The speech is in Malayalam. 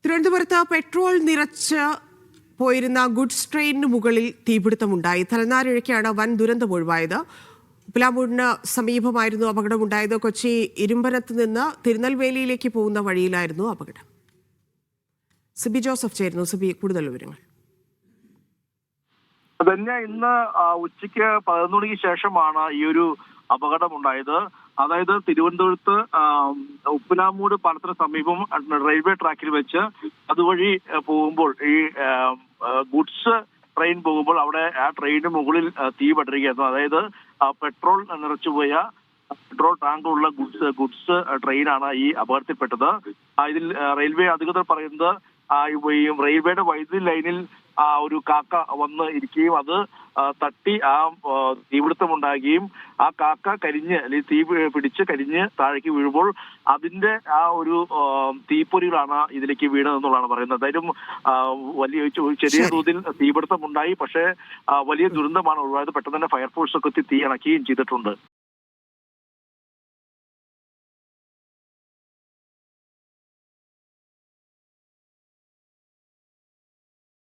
തിരുവനന്തപുരത്ത് പെട്രോൾ നിറച്ച് പോയിരുന്ന ഗുഡ്സ് ട്രെയിനിന് മുകളിൽ തീപിടുത്തമുണ്ടായി. തലനാരിഴയ്ക്കാണ് വൻ ദുരന്തം ഒഴിവായത്. ഉപ്പിലാമൂടിന് സമീപമായിരുന്നു അപകടമുണ്ടായത്. കൊച്ചി ഇരുമ്പനത്ത് നിന്ന് തിരുനെൽവേലിയിലേക്ക് പോകുന്ന വഴിയിലായിരുന്നു അപകടം. സിബി ജോസഫ് ചേരുന്നു. സിബി, കൂടുതൽ വിവരങ്ങൾ. തന്നെ ഇന്ന് ഉച്ചയ്ക്ക് 11 മണിക്ക് ശേഷമാണ് ഈ ഒരു അപകടമുണ്ടായത്. അതായത് തിരുവനന്തപുരത്ത് ഉപ്പിലാമൂട് പാലത്തിന് സമീപം റെയിൽവേ ട്രാക്കിൽ വെച്ച് അതുവഴി പോകുമ്പോൾ ഈ ഗുഡ്സ് ട്രെയിൻ പോകുമ്പോൾ അവിടെ ആ ട്രെയിനിന് മുകളിൽ തീ പടരുകയായിരുന്നു. അതായത് പെട്രോൾ നിറച്ചുപോയ പെട്രോൾ ടാങ്കുള്ള ഗുഡ്സ് ട്രെയിനാണ് ഈ അപകടത്തിൽപ്പെട്ടത്. ഇതിൽ റെയിൽവേ അധികൃതർ പറയുന്നത് ഈ റെയിൽവേയുടെ വൈദ്യുതി ലൈനിൽ ഒരു കാക്ക വന്ന് ഇരിക്കുകയും അത് തട്ടി തീപിടുത്തമുണ്ടാകുകയും ആ കാക്ക കരിഞ്ഞ് അല്ലെങ്കിൽ തീ പിടിച്ച് കരിഞ്ഞ് താഴേക്ക് വീഴുമ്പോൾ അതിന്റെ ആ ഒരു തീപ്പൊരികളാണ് ഇതിലേക്ക് വീണതെന്നുള്ളതാണ് പറയുന്നത്. എന്തായാലും വലിയ ചെറിയ തോതിൽ തീപിടുത്തമുണ്ടായി, പക്ഷേ വലിയ ദുരന്തമാണ് ഒഴിവായത്. പെട്ടെന്ന് തന്നെ ഫയർഫോഴ്സ് ഒക്കെ തീ അണയ്ക്കുകയും ചെയ്തിട്ടുണ്ട്.